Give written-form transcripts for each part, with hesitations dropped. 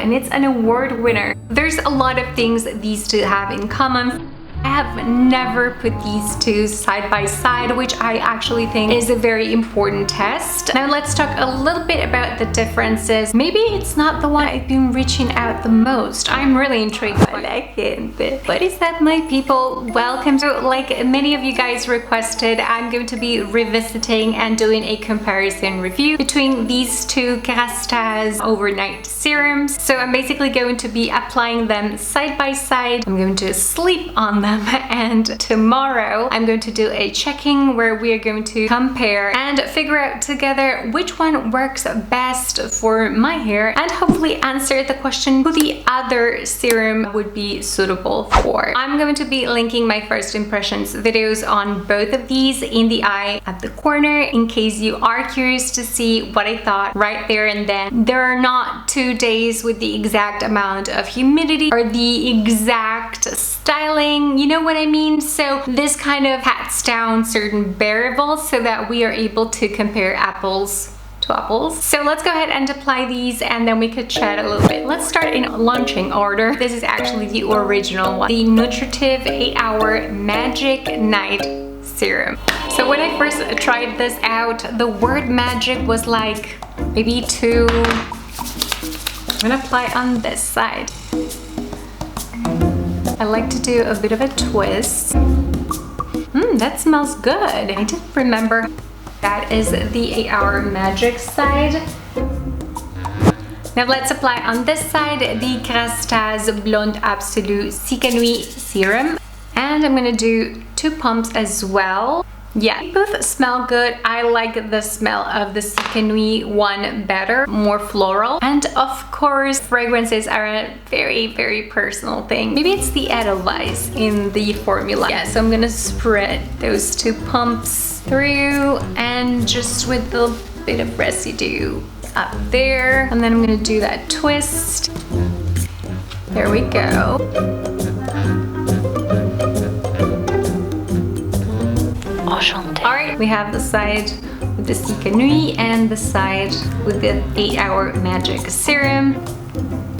and it's an award winner. There's a lot of things these two have in common. I have never put these two side by side, which I actually think is a very important test. Now let's talk a little bit about the differences. Maybe it's not the one I've been reaching out the most. I'm really intrigued by it. What is that, my people? Welcome. So like many of you guys requested, I'm going to be revisiting and doing a comparison review between these two KERASTASE Overnight Serums. So I'm basically going to be applying them side by side. I'm going to sleep on them, and tomorrow I'm going to do a checking where we are going to compare and figure out together which one works best for my hair, and hopefully answer the question who the other serum would be suitable for. I'm going to be linking my first impressions videos on both of these in the eye at the corner in case you are curious to see what I thought right there and then. There are not 2 days with the exact amount of humidity or the exact styling, you know what I mean? So this kind of cuts down certain variables so that we are able to compare apples to apples. So let's go ahead and apply these, and then we could chat a little bit. Let's start in launching order. This is actually the original one, the Nutritive 8-Hour Magic Night Serum. So when I first tried this out, the word magic was like maybe too... I'm gonna apply on this side. I like to do a bit of a twist. That smells good. I didn't remember. That is the 8-Hour Magic side. Now let's apply on this side the KERASTASE Blonde Absolue CICANUIT Serum. And I'm gonna do 2 pumps as well. Yeah, they both smell good. I like the smell of the CICANUIT one better, more floral. And of course, fragrances are a very, very personal thing. Maybe it's the Edelweiss in the formula. Yeah, so I'm gonna spread those 2 pumps through, and just with a bit of residue up there. And then I'm gonna do that twist. There we go. Alright, we have the side with the CICANUIT and the side with the 8-Hour Magic Serum.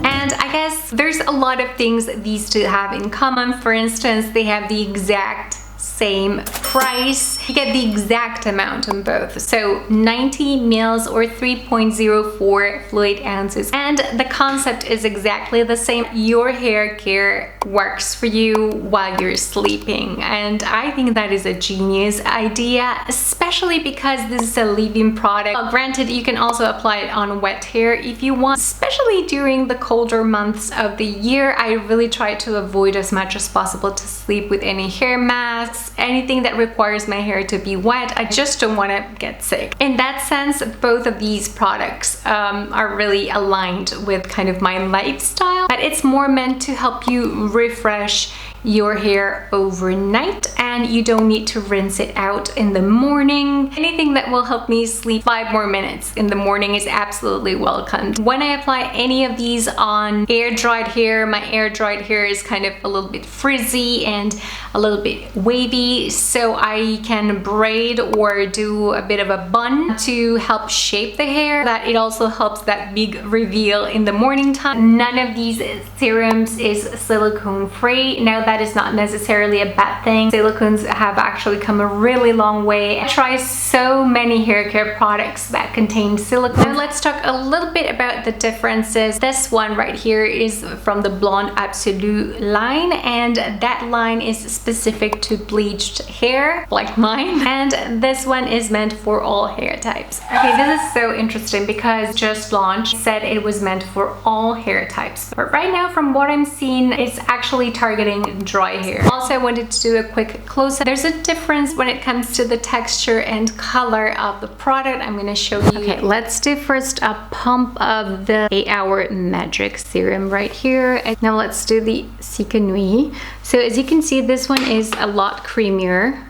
And I guess there's a lot of things these two have in common. For instance, they have the exact same price. You get the exact amount on both. So 90 mils or 3.04 fluid ounces. And the concept is exactly the same. Your hair care works for you while you're sleeping. And I think that is a genius idea, especially because this is a leave-in product. Well, granted, you can also apply it on wet hair if you want, especially during the colder months of the year. I really try to avoid as much as possible to sleep with any hair masks, anything that requires my hair to be wet. I just don't want to get sick. In that sense, both of these products are really aligned with kind of my lifestyle, but it's more meant to help you refresh your hair overnight, and you don't need to rinse it out in the morning. Anything that will help me sleep 5 more minutes in the morning is absolutely welcomed. When I apply any of these on air-dried hair, my air-dried hair is kind of a little bit frizzy and a little bit wavy, so I can braid or do a bit of a bun to help shape the hair. That it also helps that big reveal in the morning time. None of these serums is silicone free. Now that is not necessarily a bad thing. Silicones have actually come a really long way. I try so many hair care products that contain silicone. Now let's talk a little bit about the differences. This one right here is from the Blonde Absolue line, and that line is specific to bleached hair like mine, and this one is meant for all hair types. Okay, this is so interesting because just launched said it was meant for all hair types, but right now from what I'm seeing, it's actually targeting dry hair. Also, I wanted to do a quick close-up. There's a difference when it comes to the texture and color of the product. I'm gonna show you. Okay, let's do first a pump of the 8-Hour Magic Serum right here. And now let's do the CICANUIT. So as you can see, this one is a lot creamier.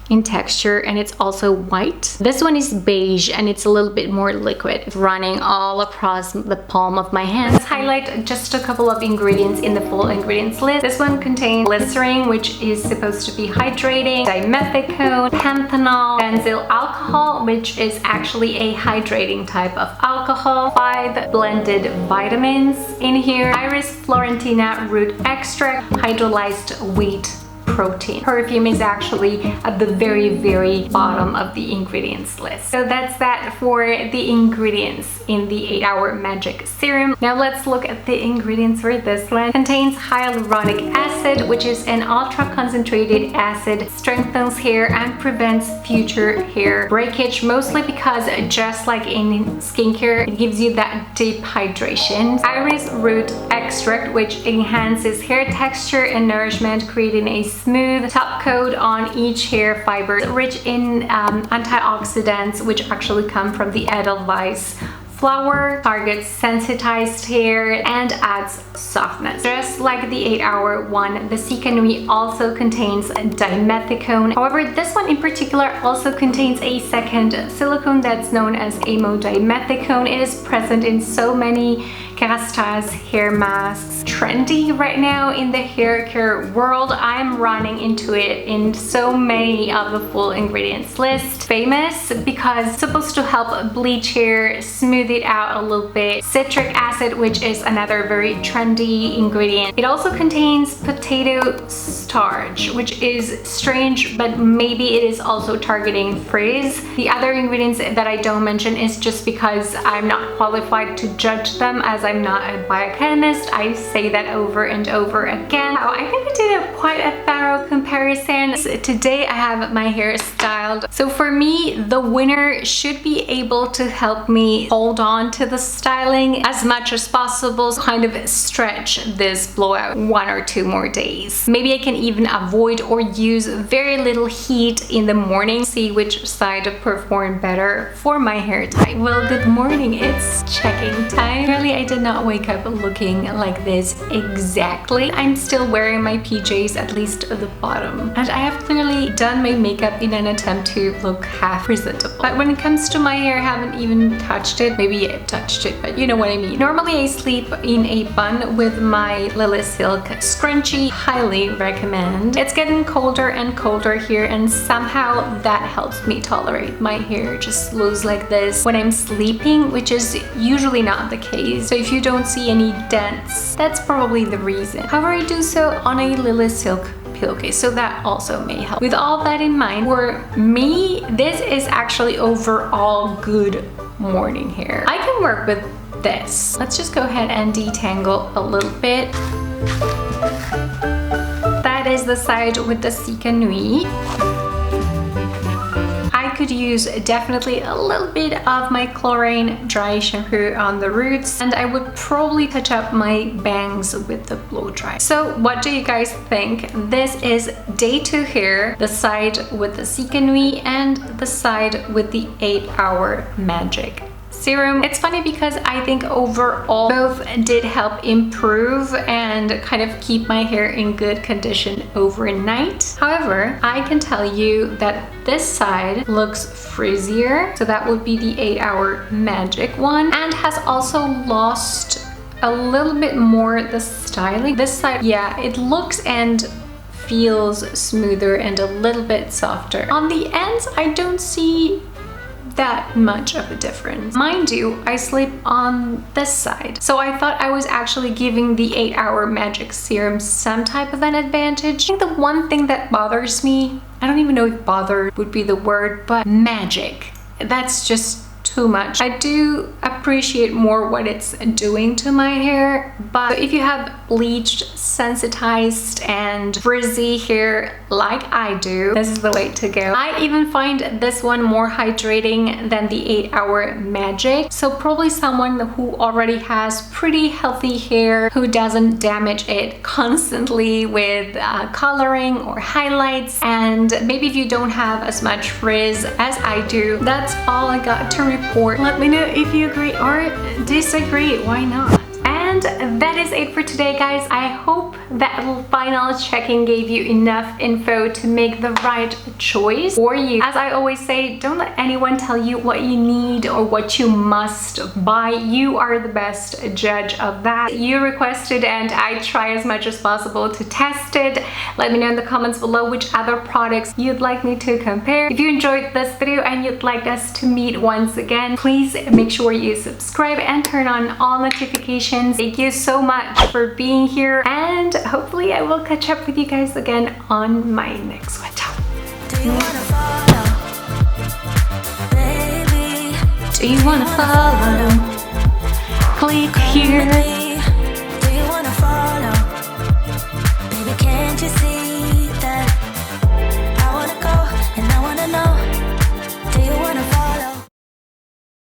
in texture, and it's also white. This one is beige and it's a little bit more liquid. It's running all across the palm of my hand. Let's highlight just a couple of ingredients in the full ingredients list. This one contains glycerin, which is supposed to be hydrating, dimethicone, panthenol, benzyl alcohol, which is actually a hydrating type of alcohol, 5 blended vitamins in here, Iris florentina root extract, hydrolyzed wheat protein. Perfume is actually at the very bottom of the ingredients list. So that's that for the ingredients in the 8-Hour Magic Serum. Now let's look at the ingredients for this one. It contains hyaluronic acid, which is an ultra concentrated acid, strengthens hair and prevents future hair breakage, mostly because just like in skincare, it gives you that deep hydration. Iris root extract, which enhances hair texture and nourishment, creating a smooth top coat on each hair fiber, rich in antioxidants, which actually come from the Edelweiss flower, targets sensitized hair and adds softness. Just like the 8-Hour one, the CICANUIT also contains dimethicone. However, this one in particular also contains a second silicone that's known as amodimethicone. It is present in so many KERASTASE hair masks. Trendy right now in the hair care world. I'm running into it in so many of the full ingredients list. Famous because it's supposed to help bleach hair, smooth it out a little bit. Citric acid, which is another very trendy ingredient. It also contains potato starch, which is strange, but maybe it is also targeting frizz. The other ingredients that I don't mention is just because I'm not qualified to judge them, as I'm not a biochemist. I say that over and over again. I think I did quite a thorough comparison. So today I have my hair styled. So for me, the winner should be able to help me hold on to the styling as much as possible, kind of stretch this blowout 1 or 2 more days. Maybe I can even avoid or use very little heat in the morning, see which side performed better for my hair type. Well, good morning, it's checking time. Really, I did not wake up looking like this exactly. I'm still wearing my PJs, at least at the bottom, and I have clearly done my makeup in an attempt to look half presentable. But when it comes to my hair, I haven't even touched it. Maybe I've touched it, but you know what I mean. Normally I sleep in a bun with my Lily Silk scrunchie. Highly recommend. It's getting colder and colder here, and somehow that helps me tolerate my hair just loose like this when I'm sleeping, which is usually not the case. So if you don't see any dents, that's probably the reason. However, I do so on a Lily Silk pillowcase, so that also may help. With all that in mind, for me, this is actually overall good morning hair. I can work with this. Let's just go ahead and detangle a little bit. That is the side with the CICANUIT. I could use definitely a little bit of my chlorine dry shampoo on the roots, and I would probably touch up my bangs with the blow dry. So what do you guys think? This is day 2 hair, the side with the CICANUIT and the side with the 8-Hour Magic Serum. It's funny because I think overall both did help improve and kind of keep my hair in good condition overnight. However, I can tell you that this side looks frizzier, so that would be the 8-Hour Magic one, and has also lost a little bit more the styling. This side, yeah, it looks and feels smoother and a little bit softer. On the ends, I don't see that much of a difference. Mind you, I sleep on this side, so I thought I was actually giving the 8-Hour Magic Serum some type of an advantage. I think the one thing that bothers me, I don't even know if bother would be the word, but magic. That's just too much. I do appreciate more what it's doing to my hair, but if you have bleached, sensitized, and frizzy hair like I do, this is the way to go. I even find this one more hydrating than the 8-Hour Magic, so probably someone who already has pretty healthy hair, who doesn't damage it constantly with coloring or highlights, and maybe if you don't have as much frizz as I do. That's all I got to report. Let me know if you agree or disagree. Why not? And that is it for today, guys. I hope that final check-in gave you enough info to make the right choice for you. As I always say, don't let anyone tell you what you need or what you must buy. You are the best judge of that. You requested and I try as much as possible to test it. Let me know in the comments below which other products you'd like me to compare. If you enjoyed this video and you'd like us to meet once again, please make sure you subscribe and turn on all notifications. Thank you so much for being here, and hopefully I will catch up with you guys again on my next one. Ciao. Do you wanna follow? Baby, Do you wanna follow?